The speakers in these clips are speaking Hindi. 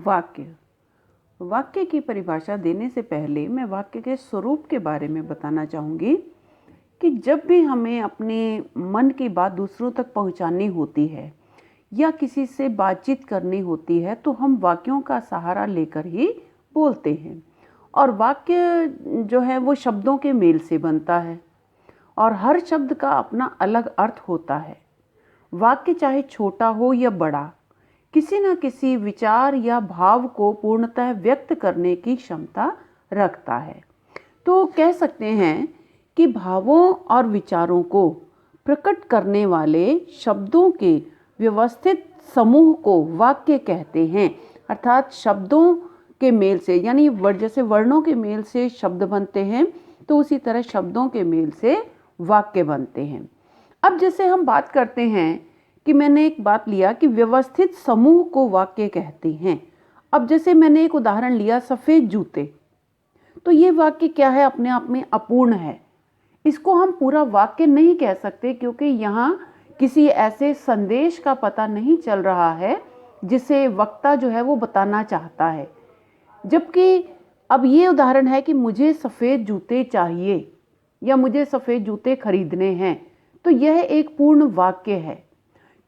वाक्य। वाक्य की परिभाषा देने से पहले मैं वाक्य के स्वरूप के बारे में बताना चाहूँगी कि जब भी हमें अपने मन की बात दूसरों तक पहुँचानी होती है या किसी से बातचीत करनी होती है तो हम वाक्यों का सहारा लेकर ही बोलते हैं। और वाक्य जो है वो शब्दों के मेल से बनता है और हर शब्द का अपना अलग अर्थ होता है। वाक्य चाहे छोटा हो या बड़ा, किसी न किसी विचार या भाव को पूर्णतः व्यक्त करने की क्षमता रखता है। तो कह सकते हैं कि भावों और विचारों को प्रकट करने वाले शब्दों के व्यवस्थित समूह को वाक्य कहते हैं। अर्थात शब्दों के मेल से, यानी जैसे वर्णों के मेल से शब्द बनते हैं तो उसी तरह शब्दों के मेल से वाक्य बनते हैं। अब जैसे हम बात करते हैं कि मैंने एक बात लिया कि व्यवस्थित समूह को वाक्य कहते हैं। अब जैसे मैंने एक उदाहरण लिया सफ़ेद जूते, तो ये वाक्य क्या है, अपने आप में अपूर्ण है। इसको हम पूरा वाक्य नहीं कह सकते क्योंकि यहाँ किसी ऐसे संदेश का पता नहीं चल रहा है जिसे वक्ता जो है वो बताना चाहता है। जबकि अब ये उदाहरण है कि मुझे सफ़ेद जूते चाहिए या मुझे सफ़ेद जूते खरीदने हैं, तो यह एक पूर्ण वाक्य है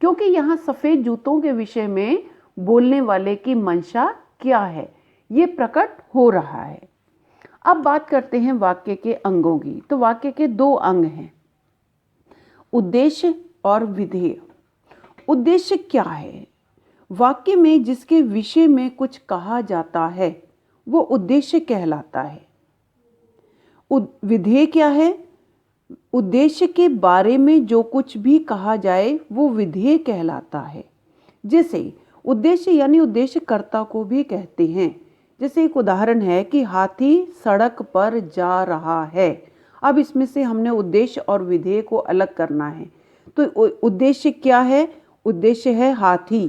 क्योंकि यहाँ सफ़ेद जूतों के विषय में बोलने वाले की मंशा क्या है ये प्रकट हो रहा है। अब बात करते हैं वाक्य के अंगों की। तो वाक्य के दो अंग हैं, उद्देश्य और विधेय। उद्देश्य क्या है? वाक्य में जिसके विषय में कुछ कहा जाता है वो उद्देश्य कहलाता है। विधेय क्या है? उद्देश्य के बारे में जो कुछ भी कहा जाए वो विधेय कहलाता है। जैसे उद्देश्य यानी उद्देश्यकर्ता को भी कहते हैं। जैसे एक उदाहरण है कि हाथी सड़क पर जा रहा है। अब इसमें से हमने उद्देश्य और विधेय को अलग करना है। तो उद्देश्य क्या है? उद्देश्य है हाथी,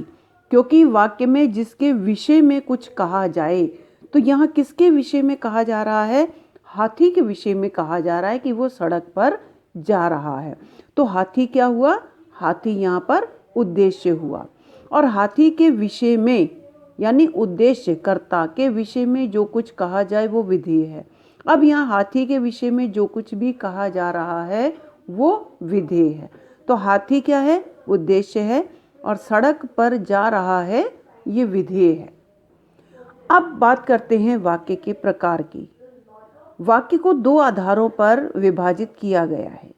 क्योंकि वाक्य में जिसके विषय में कुछ कहा जाए, तो यहाँ किसके विषय में कहा जा रहा है? हाथी के विषय में कहा जा रहा है कि वो सड़क पर जा रहा है। तो हाथी क्या हुआ? हाथी यहाँ पर उद्देश्य हुआ। और हाथी के विषय में यानी उद्देश्यकर्ता के विषय में जो कुछ कहा जाए वो विधेय है। अब यहाँ हाथी के विषय में जो कुछ भी कहा जा रहा है वो विधेय है। तो हाथी क्या है? उद्देश्य है, और सड़क पर जा रहा है ये विधेय है। अब बात करते हैं वाक्य के प्रकार की। वाक्य को दो आधारों पर विभाजित किया गया है।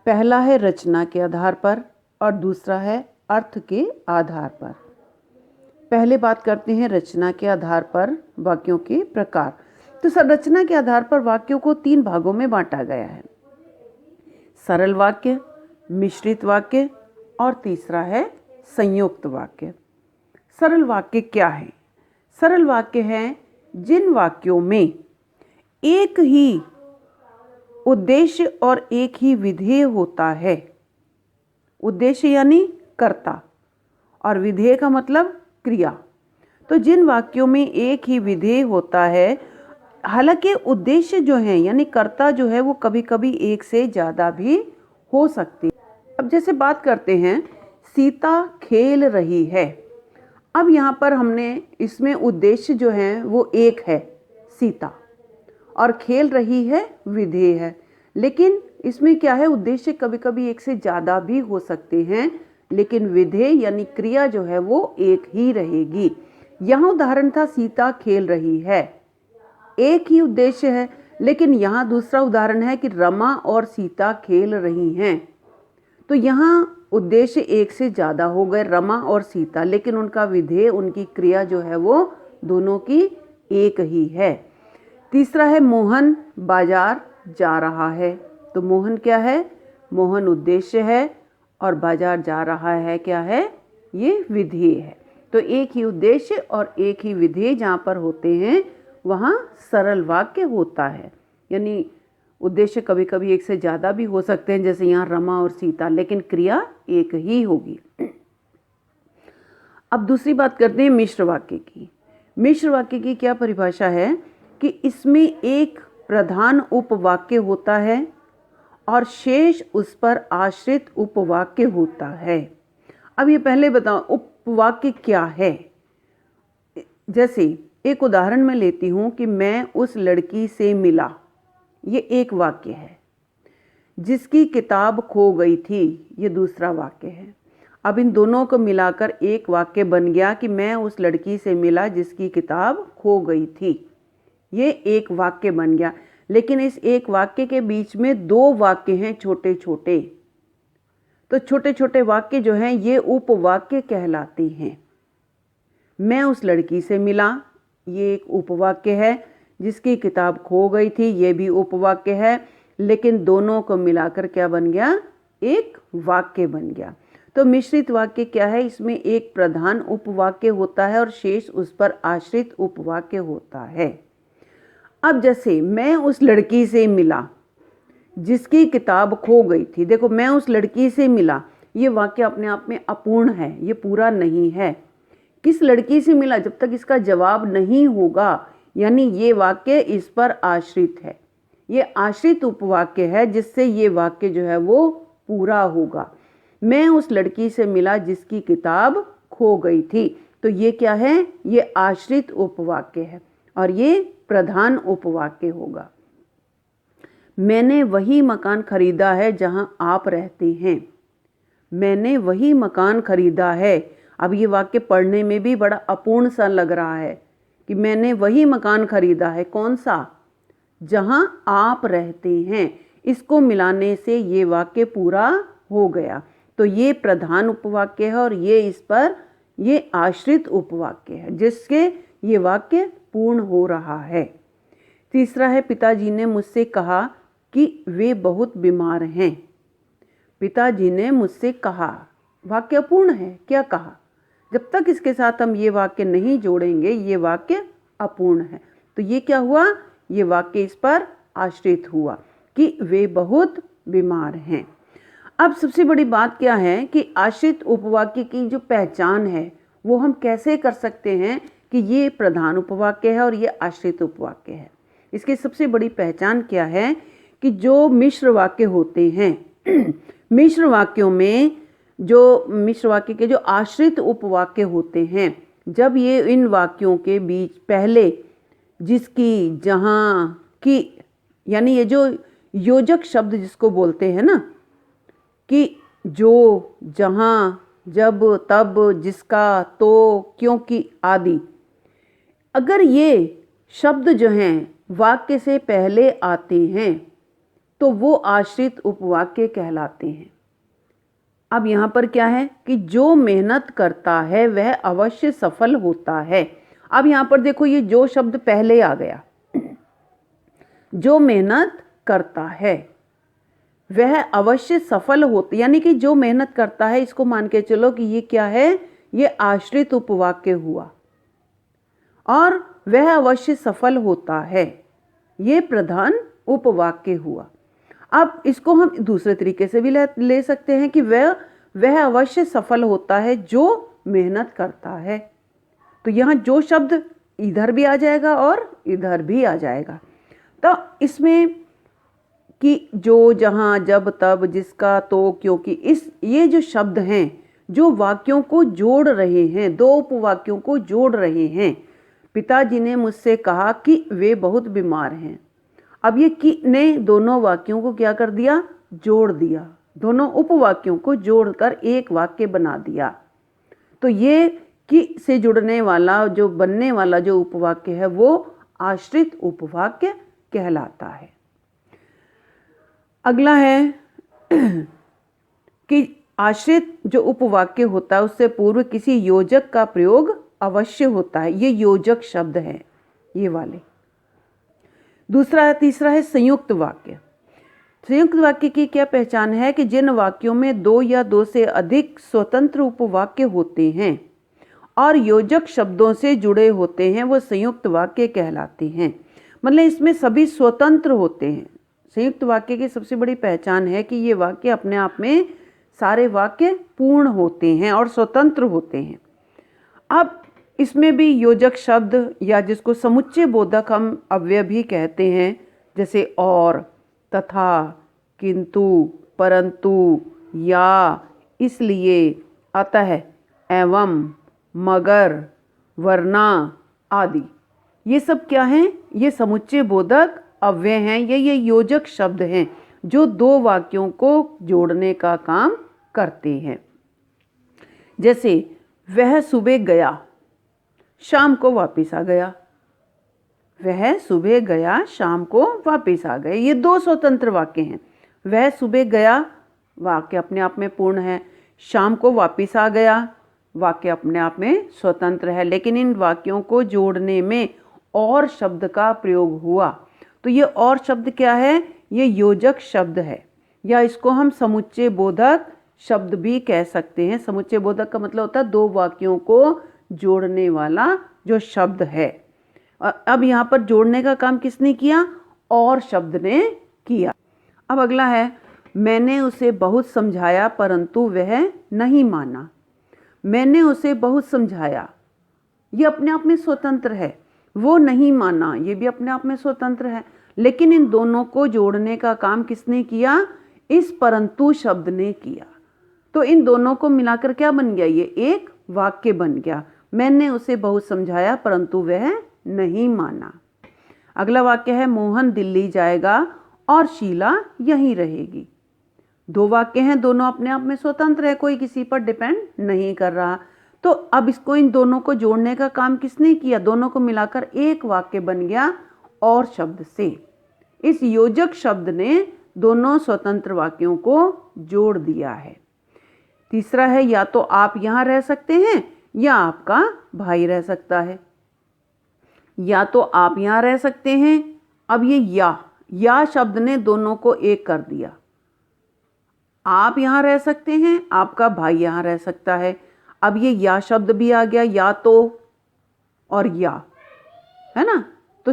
पहला है रचना के आधार पर और दूसरा है अर्थ के आधार पर। पहले बात करते हैं रचना के आधार पर वाक्यों के प्रकार। तो संरचना के आधार पर वाक्यों को तीन भागों में बांटा गया है, सरल वाक्य, मिश्रित वाक्य और तीसरा है संयुक्त वाक्य। सरल वाक्य क्या है? सरल वाक्य हैं जिन वाक्यों में एक ही उद्देश्य और एक ही विधेय होता है। उद्देश्य यानी कर्ता और विधेय का मतलब क्रिया। तो जिन वाक्यों में एक ही विधेय होता है, हालांकि उद्देश्य जो है यानी कर्ता जो है वो कभी कभी एक से ज़्यादा भी हो सकती है। अब जैसे बात करते हैं सीता खेल रही है। अब यहाँ पर हमने इसमें उद्देश्य जो है वो एक है सीता, और खेल रही है विधेय है। लेकिन इसमें क्या है, उद्देश्य कभी कभी एक से ज़्यादा भी हो सकते हैं, लेकिन विधेय यानी क्रिया जो है वो एक ही रहेगी। यहाँ उदाहरण था सीता खेल रही है, एक ही उद्देश्य है। लेकिन यहाँ दूसरा उदाहरण है कि रमा और सीता खेल रही हैं। तो यहाँ उद्देश्य एक से ज़्यादा हो गए, रमा और सीता, लेकिन उनका विधेय, उनकी क्रिया जो है वो दोनों की एक ही है। तीसरा है मोहन बाजार जा रहा है। तो मोहन क्या है? मोहन उद्देश्य है और बाजार जा रहा है क्या है? ये विधेय है। तो एक ही उद्देश्य और एक ही विधेय जहाँ पर होते हैं वहाँ सरल वाक्य होता है। यानी उद्देश्य कभी कभी एक से ज़्यादा भी हो सकते हैं, जैसे यहाँ रमा और सीता, लेकिन क्रिया एक ही होगी। अब दूसरी बात करते हैं मिश्र वाक्य की। मिश्र वाक्य की क्या परिभाषा है कि इसमें एक प्रधान उपवाक्य होता है और शेष उस पर आश्रित उपवाक्य होता है। अब ये पहले बताओ उपवाक्य क्या है। जैसे एक उदाहरण मैं लेती हूँ कि मैं उस लड़की से मिला, ये एक वाक्य है। जिसकी किताब खो गई थी, ये दूसरा वाक्य है। अब इन दोनों को मिलाकर एक वाक्य बन गया कि मैं उस लड़की से मिला जिसकी किताब खो गई थी। ये एक वाक्य बन गया। लेकिन इस एक वाक्य के बीच में दो वाक्य हैं छोटे छोटे, तो छोटे छोटे वाक्य जो हैं ये उपवाक्य कहलाते हैं। मैं उस लड़की से मिला, ये एक उपवाक्य है। जिसकी किताब खो गई थी, ये भी उपवाक्य है। लेकिन दोनों को मिलाकर क्या बन गया? एक वाक्य बन गया। तो मिश्रित वाक्य क्या है? इसमें एक प्रधान उपवाक्य होता है और शेष उस पर आश्रित उपवाक्य होता है। अब जैसे मैं उस लड़की से मिला जिसकी किताब खो गई थी। देखो, मैं उस लड़की से मिला, ये वाक्य अपने आप में अपूर्ण है, ये पूरा नहीं है। किस लड़की से मिला? जब तक इसका जवाब नहीं होगा, यानी ये वाक्य इस पर आश्रित है। ये आश्रित उपवाक्य है जिससे ये वाक्य जो है वो पूरा होगा। मैं उस लड़की से मिला जिसकी किताब खो गई थी, तो ये क्या है? ये आश्रित उपवाक्य है और ये प्रधान उपवाक्य होगा। मैंने वही मकान खरीदा है जहां आप रहते हैं। मैंने वही मकान खरीदा है। अब ये वाक्य पढ़ने में भी बड़ा अपूर्ण सा लग रहा है कि मैंने वही मकान खरीदा है। कौन सा? जहां आप रहते हैं। इसको मिलाने से ये वाक्य पूरा हो गया। तो ये प्रधान उपवाक्य है और ये इस पर ये आश्रित उपवाक्य है जिसके ये वाक्य पूर्ण हो रहा है। तीसरा है, पिताजी ने मुझसे कहा कि वे बहुत बीमार हैं। पिताजी ने मुझसे कहा, वाक्य अपूर्ण है। क्या कहा? जब तक इसके साथ हम ये वाक्य नहीं जोड़ेंगे, ये वाक्य अपूर्ण है। तो ये क्या हुआ? ये वाक्य इस पर आश्रित हुआ कि वे बहुत बीमार हैं। अब सबसे बड़ी बात क्या है कि आश्रित उपवाक्य की जो पहचान है वो हम कैसे कर सकते हैं कि ये प्रधान उपवाक्य है और ये आश्रित उपवाक्य है। इसकी सबसे बड़ी पहचान क्या है कि जो मिश्र वाक्य होते हैं मिश्र वाक्यों में जो मिश्र वाक्य के जो आश्रित उपवाक्य होते हैं, जब ये इन वाक्यों के बीच पहले जिसकी, जहाँ, की, यानी ये जो योजक शब्द जिसको बोलते हैं ना, कि, जो, जहाँ, जब, तब, जिसका, तो, क्योंकि आदि, अगर ये शब्द जो हैं वाक्य से पहले आते हैं तो वो आश्रित उपवाक्य कहलाते हैं। अब यहाँ पर क्या है कि जो मेहनत करता है वह अवश्य सफल होता है। अब यहाँ पर देखो, ये जो शब्द पहले आ गया, जो मेहनत करता है वह अवश्य सफल होता, यानी कि जो मेहनत करता है, इसको मान के चलो कि ये क्या है? ये आश्रित उपवाक्य हुआ और वह अवश्य सफल होता है, ये प्रधान उपवाक्य हुआ। अब इसको हम दूसरे तरीके से भी ले सकते हैं कि वह अवश्य सफल होता है जो मेहनत करता है। तो यहाँ जो शब्द इधर भी आ जाएगा और इधर भी आ जाएगा। तो इसमें कि, जो, जहाँ, जब, तब, जिसका, तो, क्योंकि, ये जो शब्द हैं जो वाक्यों को जोड़ रहे हैं, दो उपवाक्यों को जोड़ रहे हैं। पिताजी ने मुझसे कहा कि वे बहुत बीमार हैं। अब ये कि ने दोनों वाक्यों को क्या कर दिया? जोड़ दिया। दोनों उपवाक्यों को जोड़कर एक वाक्य बना दिया। तो ये कि से जुड़ने वाला जो बनने वाला जो उपवाक्य है वो आश्रित उपवाक्य कहलाता है। अगला है कि आश्रित जो उपवाक्य होता है उससे पूर्व किसी योजक का प्रयोग अवश्य होता है। ये योजक शब्द हैं, ये वाले। तीसरा है संयुक्त वाक्य। संयुक्त वाक्य की क्या पहचान है कि जिन वाक्यों में दो या दो से अधिक स्वतंत्र उपवाक्य होते हैं और योजक शब्दों से जुड़े होते हैं वो संयुक्त वाक्य कहलाते हैं। मतलब इसमें सभी स्वतंत्र होते हैं। संयुक्त वाक्य की सबसे बड़ी पहचान है कि ये वाक्य अपने आप में सारे वाक्य पूर्ण होते हैं और स्वतंत्र होते हैं। अब इसमें भी योजक शब्द या जिसको समुच्चय बोधक हम अव्यय भी कहते हैं, जैसे और, तथा, किंतु, परंतु, या, इसलिए, अतः, एवं, मगर, वरना आदि, ये सब क्या हैं? ये समुच्चय बोधक अव्यय हैं, ये योजक शब्द हैं जो दो वाक्यों को जोड़ने का काम करते हैं। जैसे वह सुबह गया, शाम को वापस आ गया। वह सुबह गया, शाम को वापस आ गए, ये दो स्वतंत्र वाक्य हैं। वह सुबह गया वाक्य अपने आप में पूर्ण है, शाम को वापस आ गया वाक्य अपने आप में स्वतंत्र है, लेकिन इन वाक्यों को जोड़ने में और शब्द का प्रयोग हुआ। तो ये और शब्द क्या है? ये योजक शब्द है, या इसको हम समुच्चय बोधक शब्द भी कह सकते हैं। समुच्चय बोधक का मतलब होता है दो वाक्यों को जोड़ने वाला जो शब्द है। अब यहाँ पर जोड़ने का काम किसने किया? और शब्द ने किया। अब अगला है, मैंने उसे बहुत समझाया परंतु वह नहीं माना। मैंने उसे बहुत समझाया, ये अपने आप में स्वतंत्र है। वो नहीं माना, ये भी अपने आप में स्वतंत्र है, लेकिन इन दोनों को जोड़ने का काम किसने किया? इस परंतु शब्द ने किया। तो इन दोनों को मिलाकर क्या बन गया? ये एक वाक्य बन गया। मैंने उसे बहुत समझाया परंतु वह नहीं माना। अगला वाक्य है, मोहन दिल्ली जाएगा और शीला यहीं रहेगी। दो वाक्य हैं, दोनों अपने आप में स्वतंत्र है, कोई किसी पर डिपेंड नहीं कर रहा। तो अब इसको इन दोनों को जोड़ने का काम किसने किया? दोनों को मिलाकर एक वाक्य बन गया और शब्द से। इस योजक शब्द ने दोनों स्वतंत्र वाक्यों को जोड़ दिया है। तीसरा है, या तो आप यहां रह सकते हैं या आपका भाई रह सकता है। या तो आप यहां रह सकते हैं, अब ये या शब्द ने दोनों को एक कर दिया। आप यहां रह सकते हैं, आपका भाई यहां रह सकता है। अब ये या शब्द भी आ गया, या तो और या, है ना। तो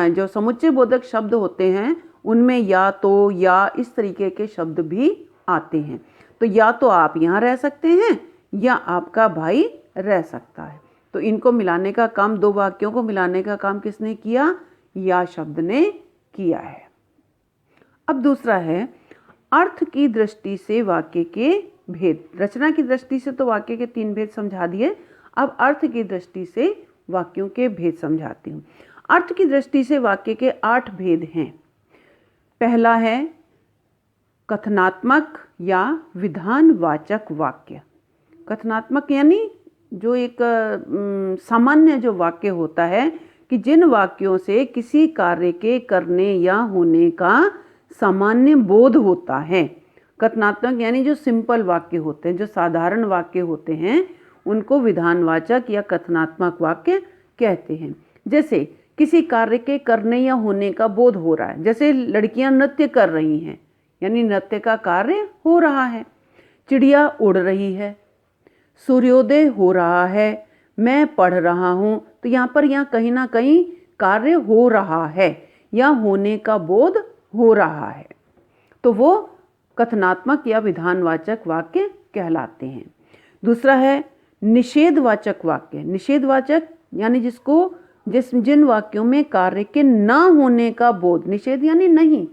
जो समुच्चय बोधक शब्द होते हैं उनमें या तो, या इस तरीके के शब्द भी आते हैं। तो या तो आप यहां रह सकते हैं या आपका भाई रह सकता है। तो इनको मिलाने का काम, दो वाक्यों को मिलाने का काम किसने किया? या शब्द ने किया है। अब दूसरा है, अर्थ की दृष्टि से वाक्य के भेद। रचना की दृष्टि से तो वाक्य के 3 भेद समझा दिए, अब अर्थ की दृष्टि से वाक्यों के भेद समझाती हूँ। अर्थ की दृष्टि से वाक्य के 8 भेद हैं। पहला है कथनात्मक या विधानवाचक वाक्य। कथनात्मक यानी जो एक सामान्य जो वाक्य होता है कि जिन वाक्यों से किसी कार्य के करने या होने का सामान्य बोध होता है। कथनात्मक यानी जो सिंपल वाक्य होते हैं, जो साधारण वाक्य होते हैं, उनको विधानवाचक या कथनात्मक वाक्य कहते हैं। जैसे किसी कार्य के करने या होने का बोध हो रहा है, जैसे लड़कियां नृत्य कर रही हैं, यानी नृत्य का कार्य हो रहा है। चिड़िया उड़ रही है, सूर्योदय हो रहा है, मैं पढ़ रहा हूँ। तो यहाँ पर कहीं ना कहीं कार्य हो रहा है या होने का बोध हो रहा है, तो वो कथनात्मक या विधानवाचक वाक्य कहलाते हैं। दूसरा है निषेधवाचक वाक्य। निषेधवाचक यानी जिन वाक्यों में कार्य के न होने का बोध, निषेध यानी नहीं,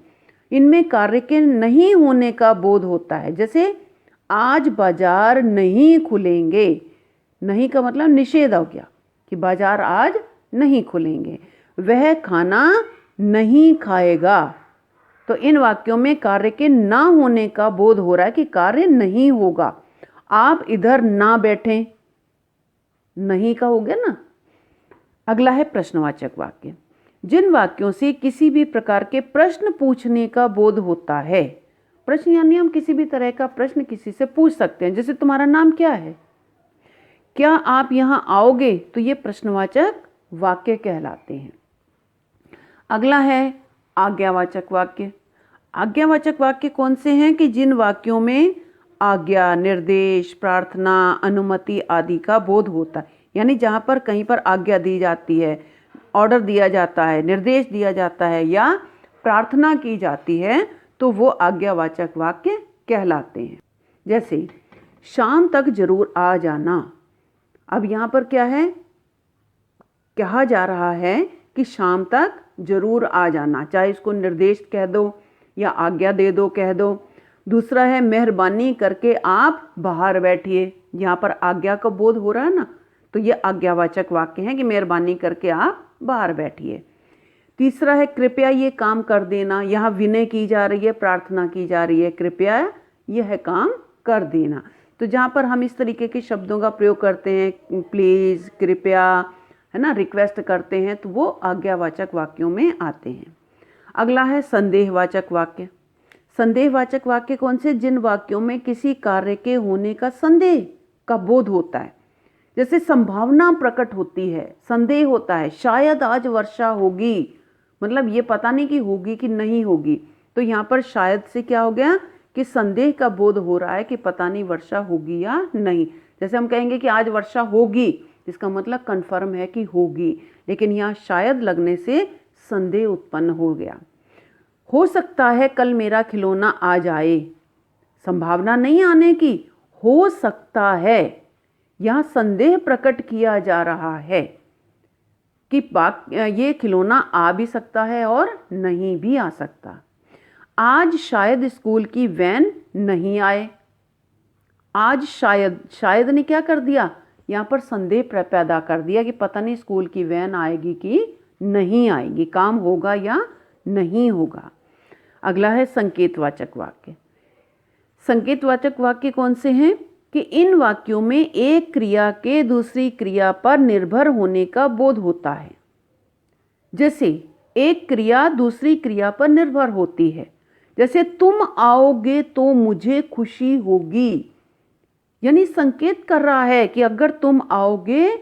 इनमें कार्य के नहीं होने का बोध होता है। जैसे आज बाजार नहीं खुलेंगे, नहीं का मतलब निषेध हो गया कि बाजार आज नहीं खुलेंगे। वह खाना नहीं खाएगा, तो इन वाक्यों में कार्य के ना होने का बोध हो रहा है कि कार्य नहीं होगा। आप इधर ना बैठें, नहीं का हो गया ना। अगला है प्रश्नवाचक वाक्य। जिन वाक्यों से किसी भी प्रकार के प्रश्न पूछने का बोध होता है। प्रश्न यानी हम किसी भी तरह का प्रश्न किसी से पूछ सकते हैं। जैसे तुम्हारा नाम क्या है, क्या आप यहाँ आओगे, तो ये प्रश्नवाचक वाक्य कहलाते हैं। अगला है आज्ञावाचक वाक्य। आज्ञावाचक वाक्य कौन से हैं कि जिन वाक्यों में आज्ञा, निर्देश, प्रार्थना, अनुमति आदि का बोध होता है। यानी जहाँ पर कहीं पर आज्ञा दी जाती है, ऑर्डर दिया जाता है, निर्देश दिया जाता है या प्रार्थना की जाती है, तो वो आज्ञावाचक वाक्य कहलाते हैं। जैसे शाम तक जरूर आ जाना। अब यहाँ पर क्या है, कहा जा रहा है कि शाम तक जरूर आ जाना, चाहे इसको निर्देश कह दो या आज्ञा दे दो, कह दो। दूसरा है मेहरबानी करके आप बाहर बैठिए। यहाँ पर आज्ञा का बोध हो रहा है ना, तो ये आज्ञावाचक वाक्य हैं कि मेहरबानी करके आप बाहर बैठिए। तीसरा है कृपया ये काम कर देना। यहाँ विनय की जा रही है, प्रार्थना की जा रही है, कृपया यह काम कर देना। तो जहाँ पर हम इस तरीके के शब्दों का प्रयोग करते हैं, प्लीज़, कृपया, है ना, रिक्वेस्ट करते हैं, तो वो आज्ञावाचक वाक्यों में आते हैं। अगला है संदेहवाचक वाक्य। संदेहवाचक वाक्य कौन से? जिन वाक्यों में किसी कार्य के होने का संदेह का बोध होता है। जैसे संभावना प्रकट होती है, संदेह होता है, शायद आज वर्षा होगी, मतलब ये पता नहीं कि होगी कि नहीं होगी। तो यहाँ पर शायद से क्या हो गया कि संदेह का बोध हो रहा है कि पता नहीं वर्षा होगी या नहीं। जैसे हम कहेंगे कि आज वर्षा होगी, इसका मतलब कंफर्म है कि होगी, लेकिन यहाँ शायद लगने से संदेह उत्पन्न हो गया। हो सकता है कल मेरा खिलौना आ जाए, संभावना नहीं आने की, हो सकता है। यहाँ संदेह प्रकट किया जा रहा है कि ये खिलौना आ भी सकता है और नहीं भी आ सकता। आज शायद स्कूल की वैन नहीं आए। आज शायद ने क्या कर दिया? यहाँ पर संदेह पैदा कर दिया कि पता नहीं स्कूल की वैन आएगी कि नहीं आएगी, काम होगा या नहीं होगा। अगला है संकेतवाचक वाक्य। संकेतवाचक वाक्य कौन से हैं? कि इन वाक्यों में एक क्रिया के दूसरी क्रिया पर निर्भर होने का बोध होता है। जैसे एक क्रिया दूसरी क्रिया पर निर्भर होती है, जैसे तुम आओगे तो मुझे खुशी होगी, यानी संकेत कर रहा है कि अगर तुम आओगे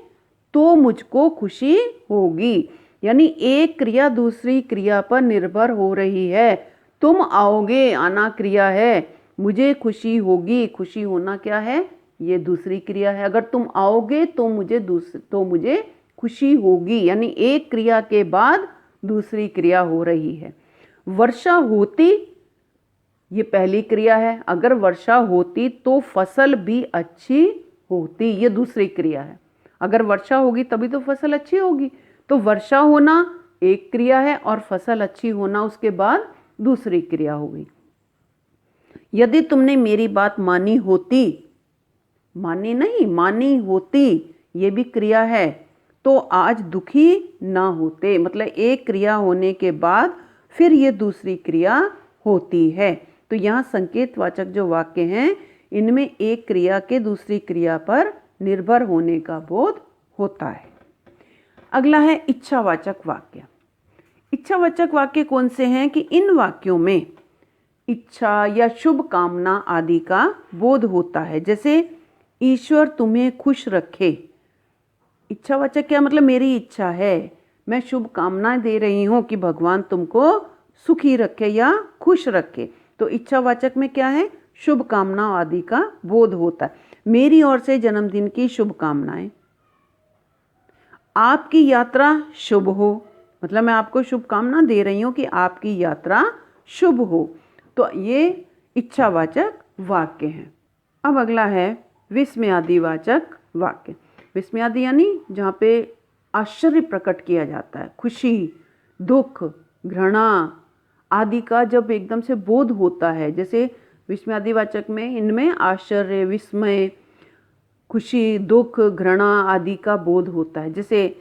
तो मुझको खुशी होगी। यानी एक क्रिया दूसरी क्रिया पर निर्भर हो रही है। तुम आओगे, आना क्रिया है, मुझे खुशी होगी, खुशी होना क्या है? ये दूसरी क्रिया है। अगर तुम आओगे तो मुझे खुशी होगी, यानी एक क्रिया के बाद दूसरी क्रिया हो रही है। वर्षा होती, ये पहली क्रिया है। अगर वर्षा होती तो फसल भी अच्छी होती, ये दूसरी क्रिया है। अगर वर्षा होगी तभी तो फसल अच्छी होगी। तो वर्षा होना एक क्रिया है और फसल अच्छी होना उसके बाद दूसरी क्रिया होगी। यदि तुमने मेरी बात मानी होती, मानी नहीं, मानी होती, ये भी क्रिया है, तो आज दुखी ना होते। मतलब एक क्रिया होने के बाद फिर ये दूसरी क्रिया होती है। तो यहाँ संकेतवाचक जो वाक्य हैं, इनमें एक क्रिया के दूसरी क्रिया पर निर्भर होने का बोध होता है। अगला है इच्छावाचक वाक्य। इच्छावाचक वाक्य कौन से हैं? कि इन वाक्यों में इच्छा या शुभ कामना आदि का बोध होता है। जैसे ईश्वर तुम्हें खुश रखे। इच्छावाचक क्या मतलब? मेरी इच्छा है, मैं शुभ कामनाएं दे रही हूँ कि भगवान तुमको सुखी रखे या खुश रखे। तो इच्छावाचक में क्या है? शुभ कामना आदि का बोध होता है। मेरी ओर से जन्मदिन की शुभकामनाएं। आपकी यात्रा शुभ हो, मतलब मैं आपको शुभकामना दे रही हूँ कि आपकी यात्रा शुभ हो। तो ये इच्छावाचक वाक्य हैं। अब अगला है विस्मयादिवाचक वाक्य। विस्मयादि यानी जहाँ पे आश्चर्य प्रकट किया जाता है, खुशी, दुख, घृणा आदि का जब एकदम से बोध होता है। जैसे विस्मयादिवाचक में इनमें आश्चर्य, विस्मय, खुशी, दुख, घृणा आदि का बोध होता है। जैसे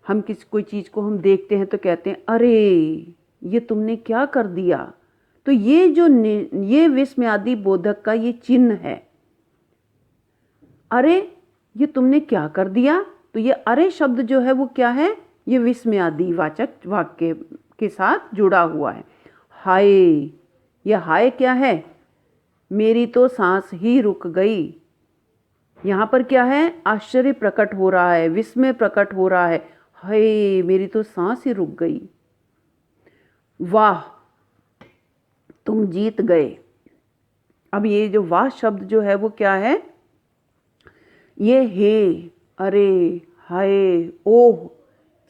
हम कोई चीज़ को हम देखते हैं तो कहते हैं अरे ये तुमने क्या कर दिया। तो ये विस्मयादि बोधक का ये चिन्ह है। अरे ये तुमने क्या कर दिया, तो ये अरे शब्द जो है वो क्या है? ये विस्मयादिवाचक वाक्य के साथ जुड़ा हुआ है। हाय, यह हाय क्या है? मेरी तो सांस ही रुक गई। यहाँ पर क्या है? आश्चर्य प्रकट हो रहा है, विस्मय प्रकट हो रहा है। हाय, मेरी तो सांस ही रुक गई। वाह, तुम जीत गए। अब ये जो वाह शब्द जो है वो क्या है? ये हे, अरे, हाय, ओह,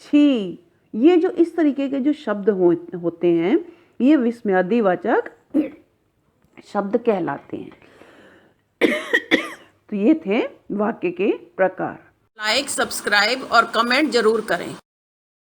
छी, ये जो इस तरीके के जो शब्द होते हैं ये विस्मयादिवाचक शब्द कहलाते हैं। तो ये थे वाक्य के प्रकार। लाइक, सब्सक्राइब और कमेंट जरूर करें।